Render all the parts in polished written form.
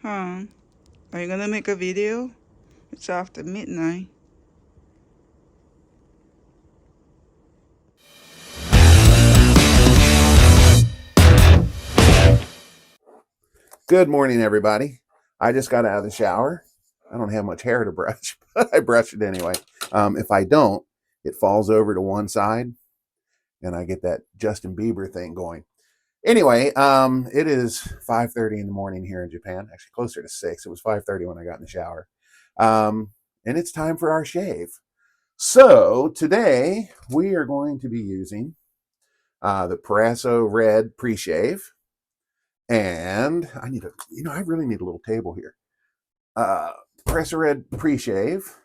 Huh? Are you gonna make a video? It's after midnight. Good morning, everybody. I just got out of the shower. I don't have much hair to brush, but I brush it anyway. If I don't, it falls over to one side, and I get that Justin Bieber thing going. Anyway, it is 5:30 in the morning here in Japan. Actually, closer to 6. It was 5:30 when I got in the shower, and it's time for our shave. So today we are going to be using the Proraso Red Pre-Shave. And I really need a little table here. Proraso Red Pre-Shave,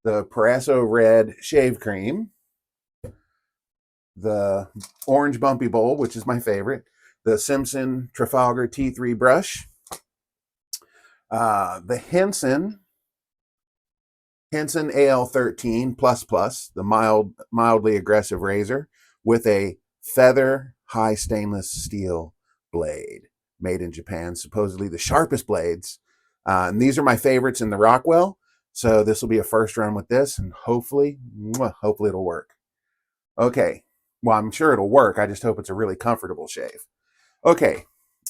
the Proraso Red Shave Cream, the Orange Bumpy Bowl, which is my favorite, the Simpson Trafalgar T3 brush, the Henson AL13 the mildly aggressive razor with a feather high stainless steel blade made in Japan, supposedly the sharpest blades. And these are my favorites in the Rockwell. So this will be a first run with this, and hopefully it'll work. Okay. Well, I'm sure it'll work. I just hope it's a really comfortable shave. Okay.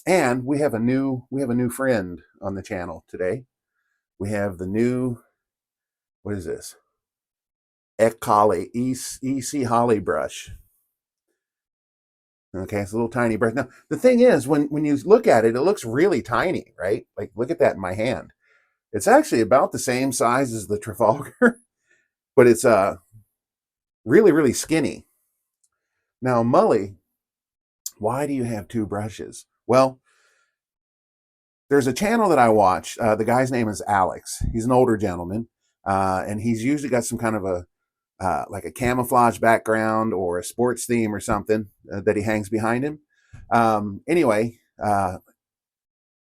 And we have a new friend on the channel today. We have the new, what is this? EC Holly brush. Okay, it's a little tiny brush. Now, the thing is, when you look at it, it looks really tiny, right? Like, look at that in my hand. It's actually about the same size as the Trafalgar, but it's really, really skinny. Now, Mully, why do you have two brushes? Well, there's a channel that I watch. The guy's name is Alex. He's an older gentleman, and he's usually got some kind of a like a camouflage background or a sports theme or something that he hangs behind him. Anyway,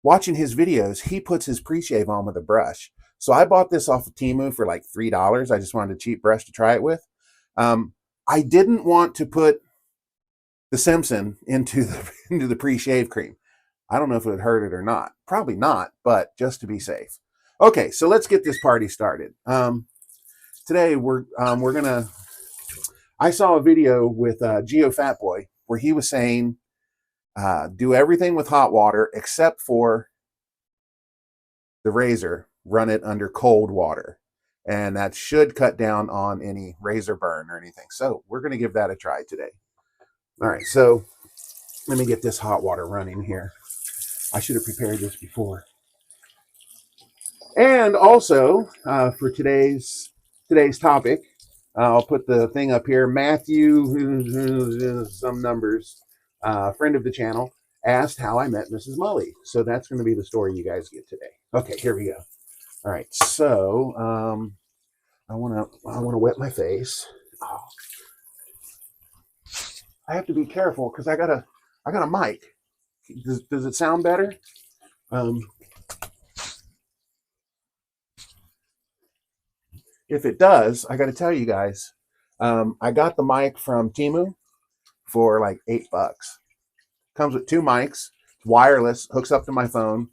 watching his videos, he puts his pre-shave on with a brush. So I bought this off of Temu for like $3. I just wanted a cheap brush to try it with. I didn't want to put the Simpson into the pre-shave cream. I don't know if it would hurt it or not. Probably not, but just to be safe. Okay, so let's get this party started. Today we're gonna. I saw a video with Geo Fatboy where he was saying do everything with hot water except for the razor. Run it under cold water, and that should cut down on any razor burn or anything. So we're gonna give that a try today. All right, so let me get this hot water running here. I should have prepared this before. And also for today's topic, I'll put the thing up here. Matthew, some numbers, friend of the channel, asked how I met Mrs. Mully. So that's going to be the story you guys get today. Okay, here we go. All right, so I want to wet my face. Oh. I have to be careful because I got a mic. Does it sound better? If it does, I got to tell you guys, I got the mic from Temu for like $8. Comes with two mics, wireless, hooks up to my phone.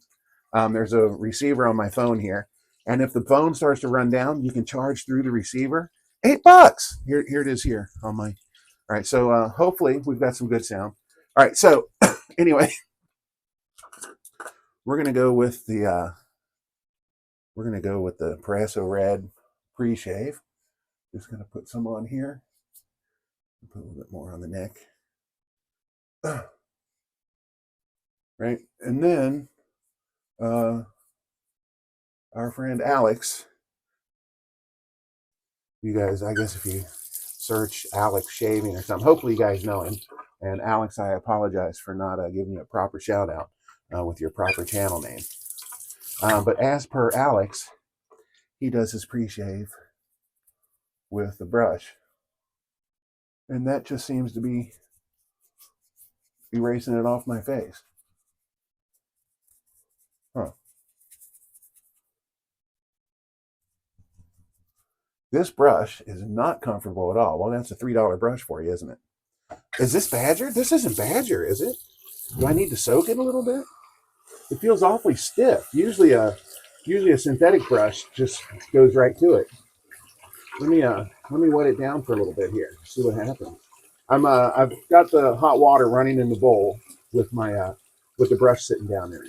There's a receiver on my phone here, and if the phone starts to run down, you can charge through the receiver. $8. Here it is here on my. All right, so hopefully we've got some good sound. All right, so anyway, we're gonna go with the Proraso Red Pre-Shave. Just gonna put some on here. Put a little bit more on the neck. Right, and then our friend Alex. You guys, I guess if you search Alex Shaving or something, hopefully you guys know him. And Alex, I apologize for not giving you a proper shout out with your proper channel name. But as per Alex, he does his pre-shave with the brush. And that just seems to be erasing it off my face. Huh. This brush is not comfortable at all. Well, that's a $3 brush for you, isn't it? Is this Badger? This isn't Badger, is it? Do I need to soak it a little bit? it feels awfully stiff. Usually a synthetic brush just goes right to it. Let me wet it down for a little bit here. See what happens. I've got the hot water running in the bowl with my with the brush sitting down there.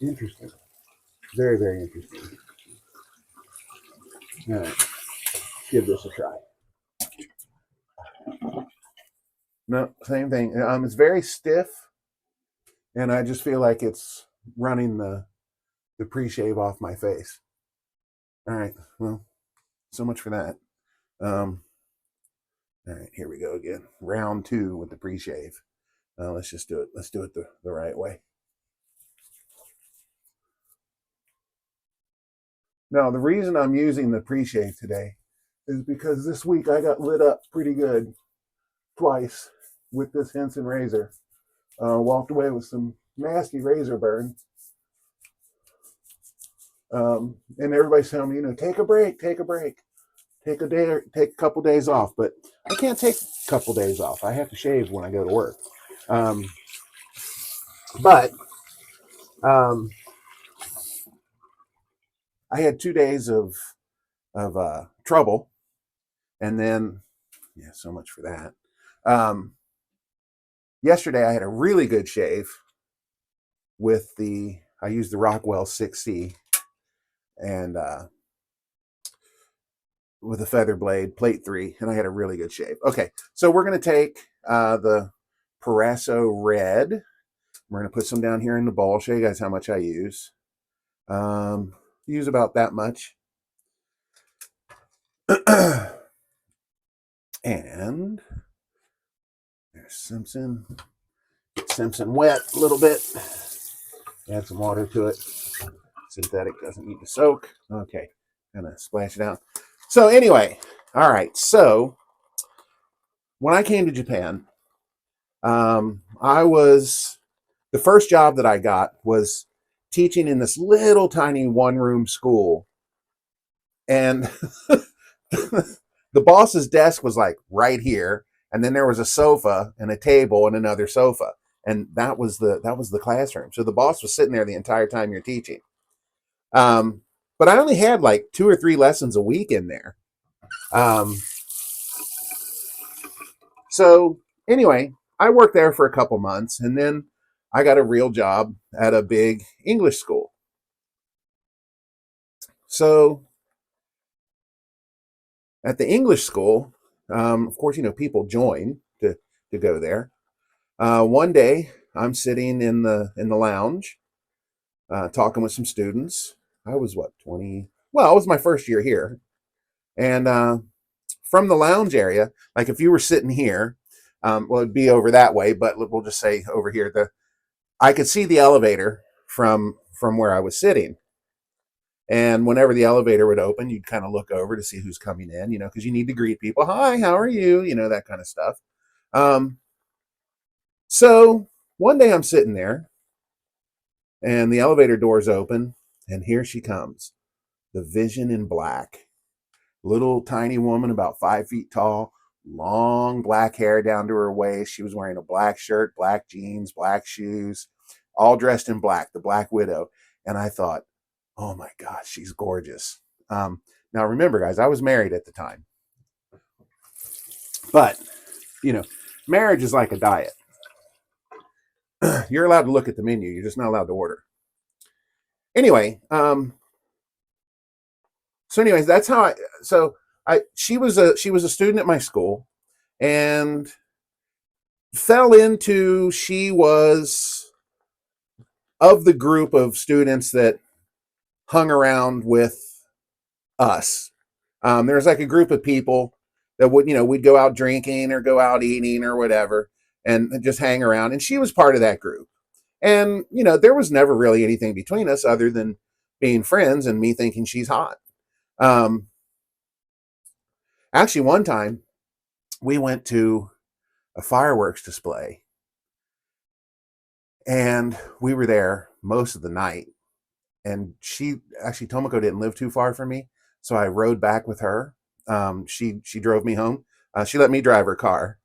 Interesting. Very, very interesting. All right, give this a try. No, same thing. It's very stiff, and I just feel like it's running the pre-shave off my face. All right, well, so much for that. All right, here we go again. Round 2 with the pre-shave. Let's just do it. Let's do it the right way. Now, the reason I'm using the pre-shave today is because this week I got lit up pretty good twice with this Henson razor. Walked away with some nasty razor burn. And everybody's telling me, take a break, take a break, take a day, or take a couple days off. But I can't take a couple days off. I have to shave when I go to work. But I had 2 days of trouble, and then so much for that. Yesterday I had a really good shave with I used the Rockwell 6C and with a feather blade, plate 3, and I had a really good shave. Okay, so we're going to take the Proraso Red. We're going to put some down here in the bowl. I'll show you guys how much I use. Use about that much. And there's Simpson. Simpson wet a little bit. Add some water to it. Synthetic doesn't need to soak. Okay, gonna splash it out. So anyway, all right. So when I came to Japan, the first job that I got was teaching in this little tiny one-room school, and the boss's desk was like right here, and then there was a sofa and a table and another sofa, and that was the classroom. So the boss was sitting there the entire time you're teaching. But I only had like 2 or 3 lessons a week in there. So anyway, I worked there for a couple months, and then I got a real job at a big English school. So at the English school, of course, people join to go there. One day, I'm sitting in the lounge, talking with some students. I was 20? Well, it was my first year here, and from the lounge area, like if you were sitting here, well, it'd be over that way, but we'll just say over here. I could see the elevator from where I was sitting. And whenever the elevator would open, you'd kind of look over to see who's coming in, because you need to greet people. Hi, how are you? That kind of stuff. So one day I'm sitting there and the elevator doors open, and here she comes, the Vision in black. Little tiny woman, about 5 feet tall, long black hair down to her waist. She was wearing a black shirt, black jeans, black shoes, all dressed in black, the Black Widow. And I thought, oh my gosh, she's gorgeous. Now remember, guys, I was married at the time. But, marriage is like a diet. You're allowed to look at the menu. You're just not allowed to order. Anyway, so anyways, that's how she was a student at my school, and she was of the group of students that hung around with us. There's like a group of people that we'd go out drinking or go out eating or whatever and just hang around. And she was part of that group. And, there was never really anything between us other than being friends and me thinking she's hot. Actually, one time we went to a fireworks display, and we were there most of the night. And Tomoko didn't live too far from me, so I rode back with her. She drove me home. She let me drive her car.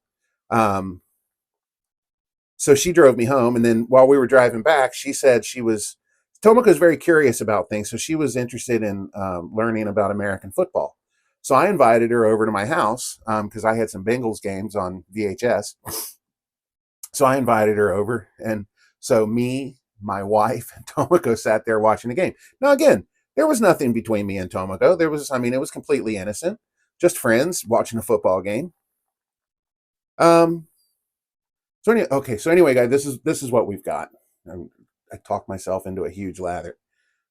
So she drove me home, and then while we were driving back, she said Tomoko is very curious about things, so she was interested in learning about American football. So I invited her over to my house because I had some Bengals games on VHS. So I invited her over, and so me, my wife, and Tomoko sat there watching the game. Now again, there was nothing between me and Tomoko. It was completely innocent, just friends watching a football game. Um, so anyway, guys, this is what we've got. I talked myself into a huge lather.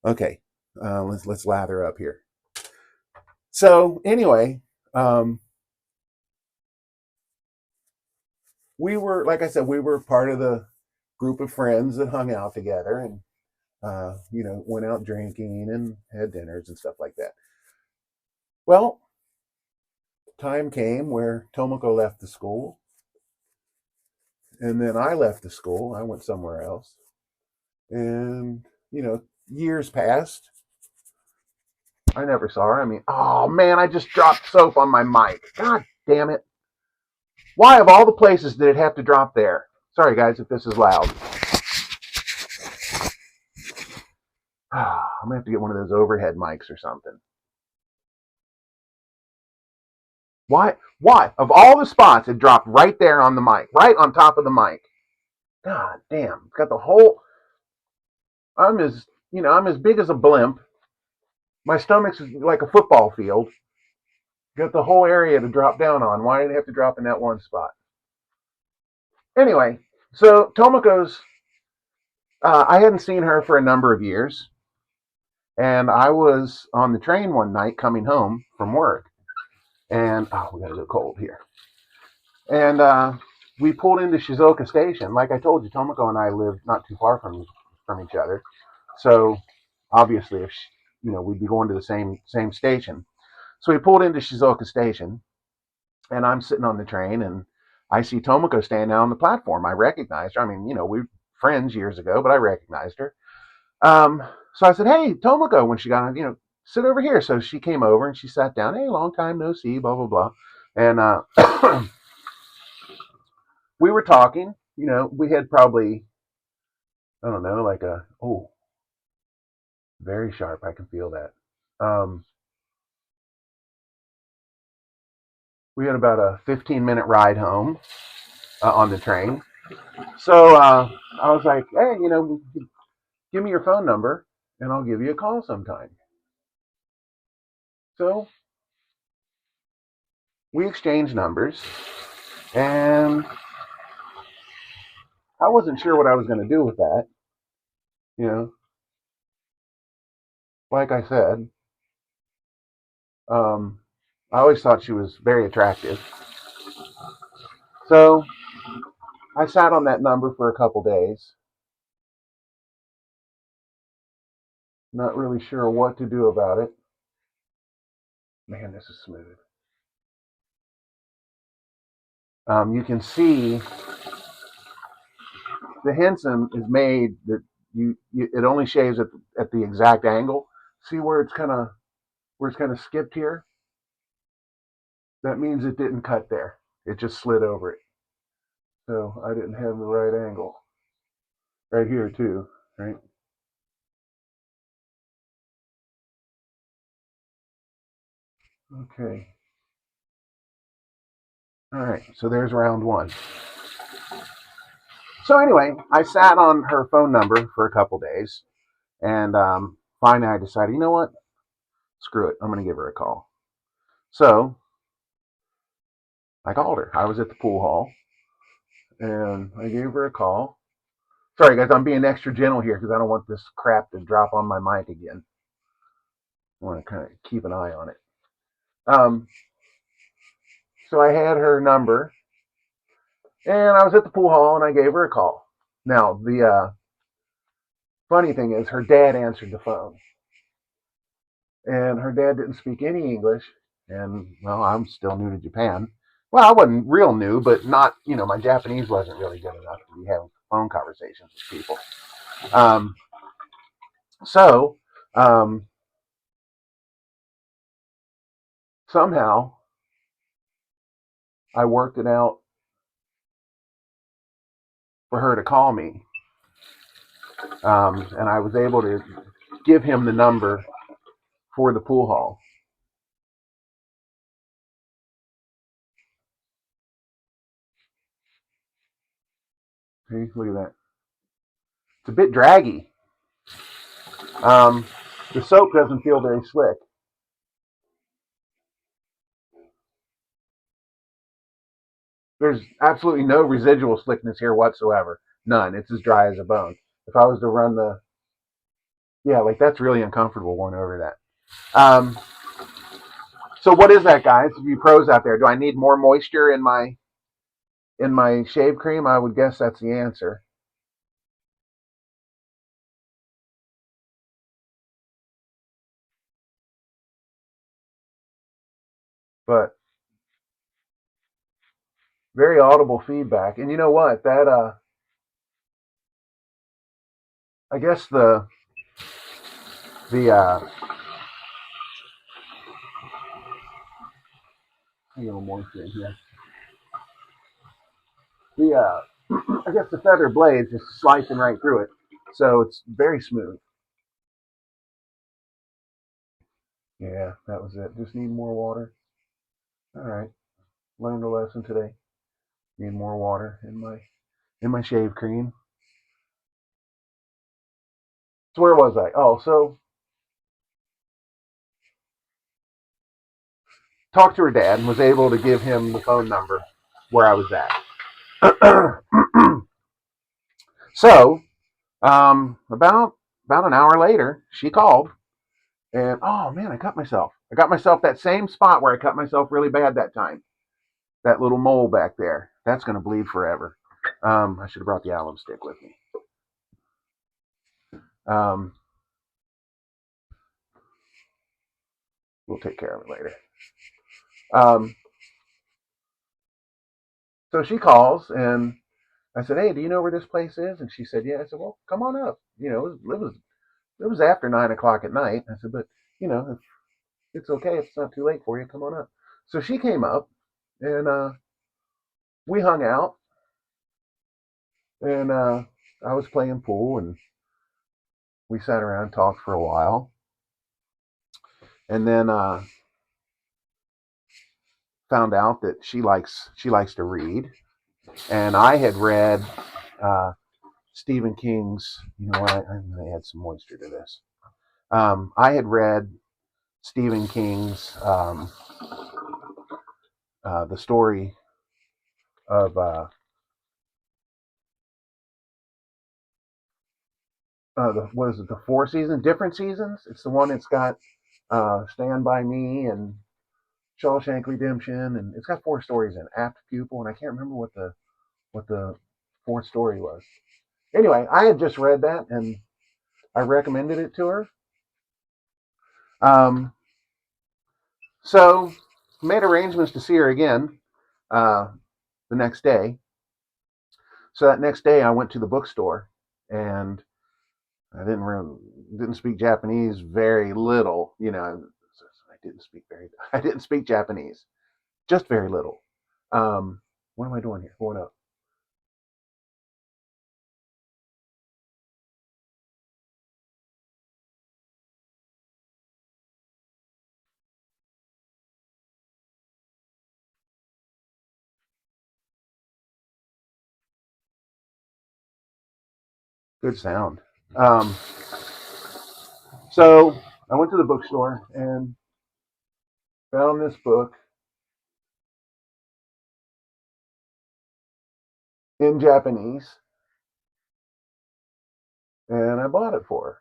Okay, let's lather up here. So anyway, we were, like I said, we were part of the group of friends that hung out together and went out drinking and had dinners and stuff like that. Well, time came where Tomoko left the school, and then I left the school. I went somewhere else, and years passed. I never saw her. I mean, oh man, I just dropped soap on my mic. God damn it. Why, of all the places, did it have to drop there? Sorry, guys, if this is loud. I'm going to have to get one of those overhead mics or something. Why? Why? Of all the spots, it dropped right there on the mic, right on top of the mic. God damn. It's got the whole. I'm as big as a blimp. My stomach's like a football field. Got the whole area to drop down on. Why did it have to drop in that one spot? Anyway, so Tomoko's. I hadn't seen her for a number of years, and I was on the train one night coming home from work, and we got a little cold here, and we pulled into Shizuoka Station. Like I told you, Tomoko and I live not too far from each other, so obviously, if we'd be going to the same station. So we pulled into Shizuoka Station, and I'm sitting on the train, and I see Tomoko standing out on the platform. I recognized her. I mean, we were friends years ago, but I recognized her. So I said, "Hey, Tomoko," when she got on, sit over here. So she came over and she sat down. Hey, long time no see, blah blah blah. And we were talking. We had probably, I don't know, like very sharp. I can feel that. We had about a 15-minute ride home on the train. So I was like, "Hey, give me your phone number, and I'll give you a call sometime." So we exchanged numbers, and I wasn't sure what I was going to do with that. You know, like I said, um, I always thought she was very attractive. So I sat on that number for a couple days, not really sure what to do about it. Man, this is smooth. You can see the Henson is made that it only shaves at the exact angle. See where it's kind of skipped here? That means it didn't cut there. It just slid over it. So I didn't have the right angle. Right here too, right? Okay. All right, so there's round one. So anyway, I sat on her phone number for a couple days, and finally I decided, you know what? Screw it. I'm going to give her a call. So I called her. I was at the pool hall, and I gave her a call. Sorry, guys, I'm being extra gentle here because I don't want this crap to drop on my mic again. I want to kind of keep an eye on it. Um, so I had her number, and I was at the pool hall, and I gave her a call. Now, the funny thing is, her dad answered the phone, and her dad didn't speak any English. And well, I'm still new to Japan. Well, I wasn't real new, but not, my Japanese wasn't really good enough to be having phone conversations with people. Um, so somehow I worked it out for her to call me. And I was able to give him the number for the pool hall. See, look at that. It's a bit draggy. The soap doesn't feel very slick. There's absolutely no residual slickness here whatsoever. None. It's as dry as a bone. If I was to run the, yeah, like that's really uncomfortable going over that. So what is that, guys? You pros out there, do I need more moisture in my shave cream? I would guess that's the answer. But very audible feedback. And you know what? That I guess the a little moisture in here. The I guess the feather blade just slicing right through it, so it's very smooth. Yeah, that was it. Just need more water. All right, learned a lesson today. Need more water in my shave cream. So where was I? Oh, so talked to her dad and was able to give him the phone number where I was at. So about an hour later, she called and oh man, I cut myself. I got myself that same spot where I cut myself really bad that time. That little mole back there. That's going to bleed forever. I should have brought the alum stick with me. Um, we'll take care of it later. Um, so she calls and I said, "Hey, do you know where this place is?" And she said, "Yeah." I said, "Well, come on up. You know, it was after 9 o'clock at night." I said, "But you know, if it's okay. If it's not too late for you. Come on up." So she came up and we hung out and I was playing pool and we sat around and talked for a while. And then found out that she likes to read, and I had read uh, Stephen King's. You know what? I'm going to add some moisture to this. I had read Stephen King's the story of what is it? The Four Seasons, different seasons. It's the one that's got Stand by Me and Shawshank Redemption, and it's got four stories in Apt Pupil, and I can't remember what the fourth story was. Anyway, I had just read that and I recommended it to her. Um, so made arrangements to see her again uh, the next day. So that next day, I went to the bookstore, and I didn't speak Japanese very little. You know, I didn't speak Japanese, just very little. What am I doing here? Going up. Good sound. Um, so I went to the bookstore and found this book in Japanese, and I bought it for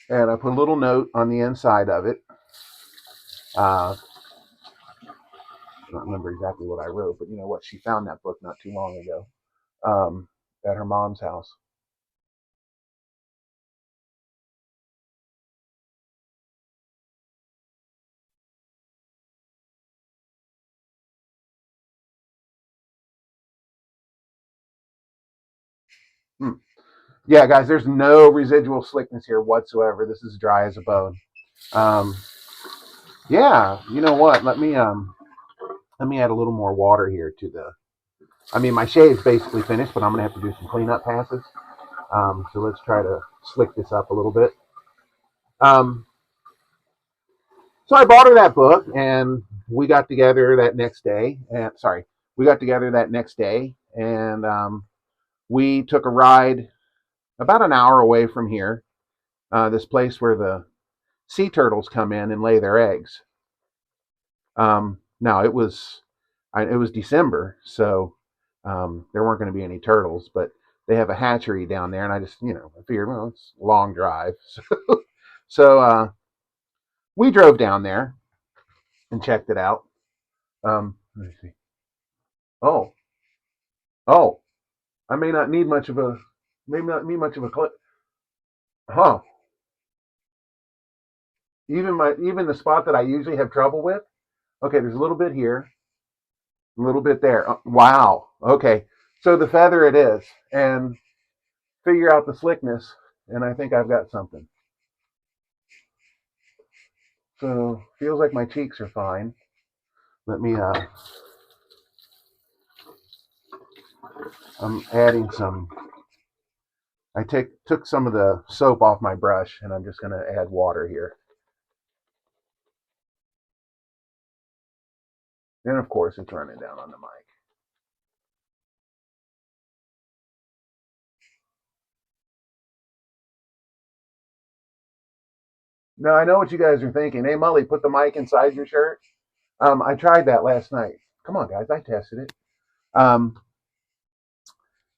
her. And I put a little note on the inside of it. I don't remember exactly what I wrote, but you know what? She found that book not too long ago at her mom's house. Hmm. Yeah, guys, there's no residual slickness here whatsoever. This is dry as a bone. Um, yeah, you know what? Let me add a little more water here to I mean, my shave's basically finished, but I'm going to have to do some cleanup passes. So let's try to slick this up a little bit. So I bought her that book, and we got together that next day. We got together that next day, and we took a ride about an hour away from here. This place where the sea turtles come in and lay their eggs. Now it was December, so there weren't going to be any turtles, but they have a hatchery down there, and I just I figured, well, it's a long drive, so we drove down there and checked it out. Let me see. Oh, oh, I may not need much of a clip, huh? Even the spot that I usually have trouble with. Okay, there's a little bit here, a little bit there. Wow. Okay, so the feather it is, and figure out the slickness, and I think I've got something. So feels like my cheeks are fine. Let me. I'm adding some. Took some of the soap off my brush, and I'm just going to add water here. And of course, it's running down on the mic. Now I know what you guys are thinking. Hey, Mully, put the mic inside your shirt. I tried that last night. Come on, guys, I tested it.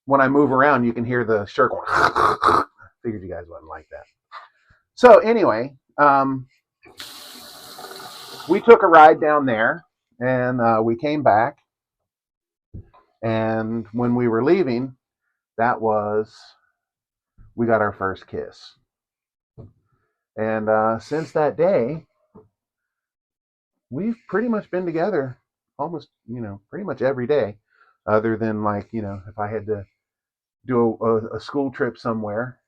When I move around, you can hear the shirt going. Figured you guys wouldn't like that. So anyway, we took a ride down there, and we came back. And when we were leaving, we got our first kiss. And since that day, we've pretty much been together almost, pretty much every day, other than like, if I had to do a school trip somewhere.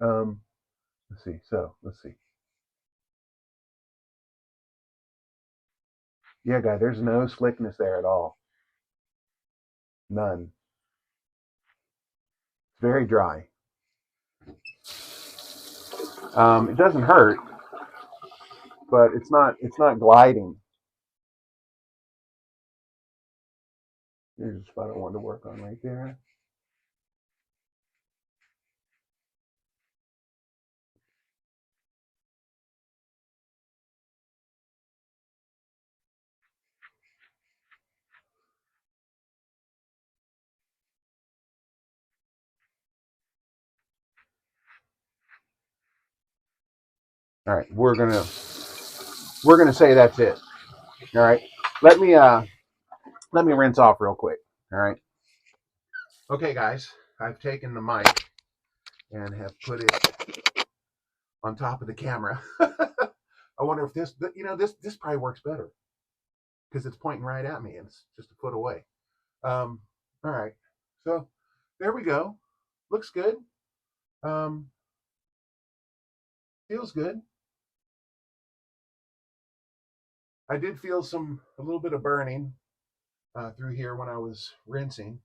Let's see. So let's see. Yeah, guy, there's no slickness there at all. None. It's very dry. It doesn't hurt, but it's not gliding. Here's a spot I wanted to work on right there. All right, we're gonna say that's it. All right, let me rinse off real quick. All right. Okay, guys, I've taken the mic and have put it on top of the camera. I wonder if this probably works better because it's pointing right at me and it's just a foot away. All right, so there we go. Looks good. Feels good. I did feel a little bit of burning through here when I was rinsing,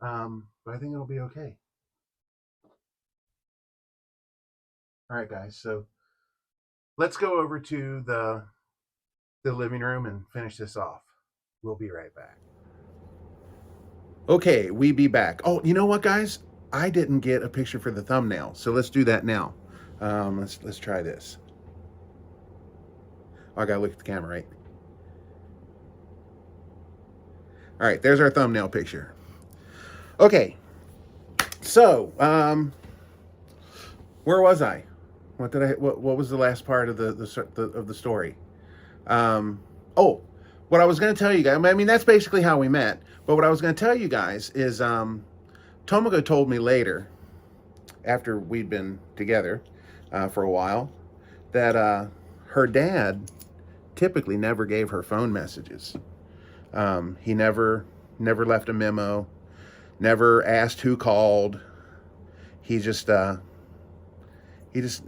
but I think it'll be okay. All right, guys. So let's go over to the living room and finish this off. We'll be right back. Okay, we be back. Oh, you know what, guys? I didn't get a picture for the thumbnail, so let's do that now. Let's try this. Oh, I gotta look at the camera, right? All right, there's our thumbnail picture. Okay, so where was I? What was the last part of the story? Oh, what I was going to tell you guys. I mean, that's basically how we met. But what I was going to tell you guys is Tomogo told me later, after we'd been together for a while, that her dad typically never gave her phone messages. He never left a memo, never asked who called. He just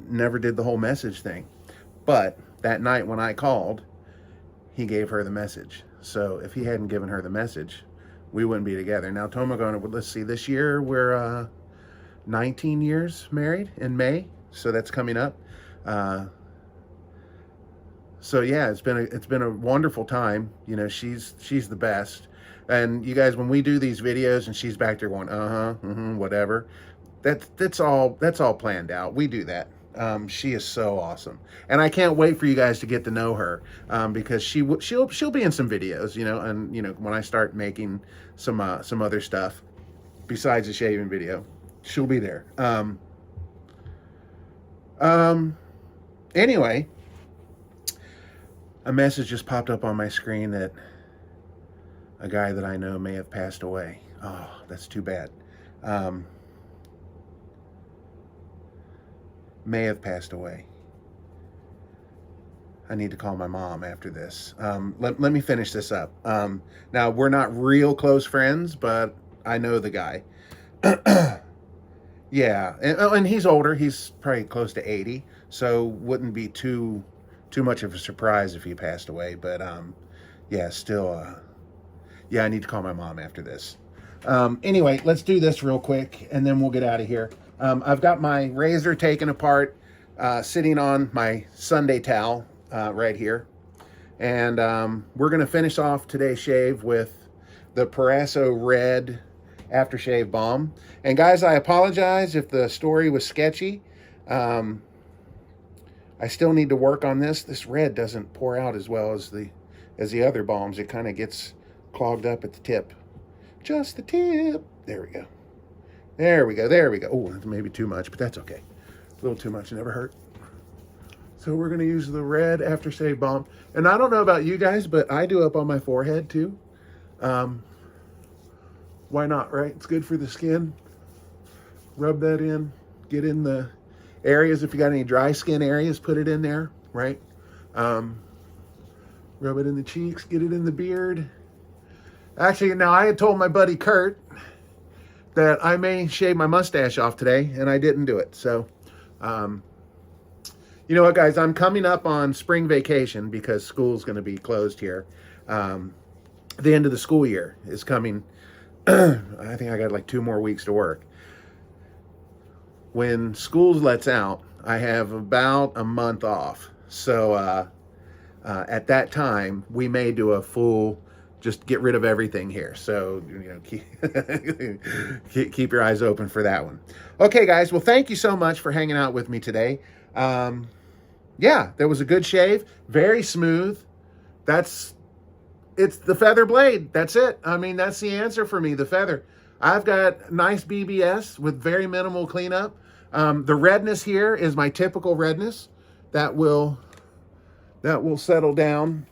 never did the whole message thing. But that night when I called, he gave her the message. So if he hadn't given her the message, we wouldn't be together. Now, Tomo, let's see, this year we're 19 years married in May, so that's coming up. So yeah, it's been a wonderful time. You know, she's the best. And you guys, when we do these videos and she's back there going, whatever, that's all planned out. We do that. She is so awesome, and I can't wait for you guys to get to know her, because she'll be in some videos, you know, and you know, when I start making some other stuff besides the shaving video, she'll be there. Anyway, a message just popped up on my screen that a guy that I know may have passed away. Oh, that's too bad. May have passed away. I need to call my mom after this. Let me finish this up. Now, we're not real close friends, but I know the guy. Yeah, and he's older. He's probably close to 80, so wouldn't be too much of a surprise if he passed away. But yeah, still, yeah, I need to call my mom after this. Anyway, let's do this real quick, and then we'll get out of here. I've got my razor taken apart, sitting on my Sunday towel right here. And we're going to finish off today's shave with the Proraso Red Aftershave Balm. And guys, I apologize if the story was sketchy. I still need to work on this. This red doesn't pour out as well as the other balms. It kind of gets clogged up at the tip. Just the tip. There we go. There we go. There we go. Oh, that's maybe too much, but that's okay. A little too much never hurt. So we're going to use the red Aftershave Balm. And I don't know about you guys, but I do up on my forehead too. Why not, right? It's good for the skin. Rub that in. Get in the areas. If you got any dry skin areas, put it in there, right? Rub it in the cheeks. Get it in the beard. Actually, now I had told my buddy Kurt that I may shave my mustache off today, and I didn't do it. So, you know what, guys? I'm coming up on spring vacation because school's going to be closed here. The end of the school year is coming. I think I got like 2 more weeks to work. When school lets out, I have about a month off. So at that time, we may do a full, just get rid of everything here. So, you know, keep your eyes open for that one. Okay, guys. Well, thank you so much for hanging out with me today. Yeah, that was a good shave. Very smooth. It's the feather blade. That's it. I mean, that's the answer for me, the feather. I've got nice BBS with very minimal cleanup. The redness here is my typical redness. That will settle down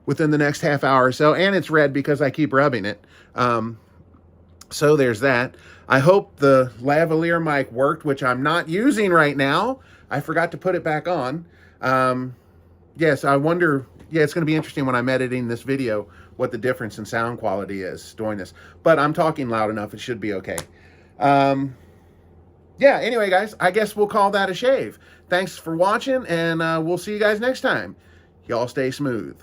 within the next half hour or so. And it's red because I keep rubbing it. So there's that. I hope the lavalier mic worked, which I'm not using right now. I forgot to put it back on. Yes, I wonder. Yeah, it's going to be interesting when I'm editing this video what the difference in sound quality is doing this. But I'm talking loud enough. It should be okay. Yeah, anyway, guys, I guess we'll call that a shave. Thanks for watching, and we'll see you guys next time. Y'all stay smooth.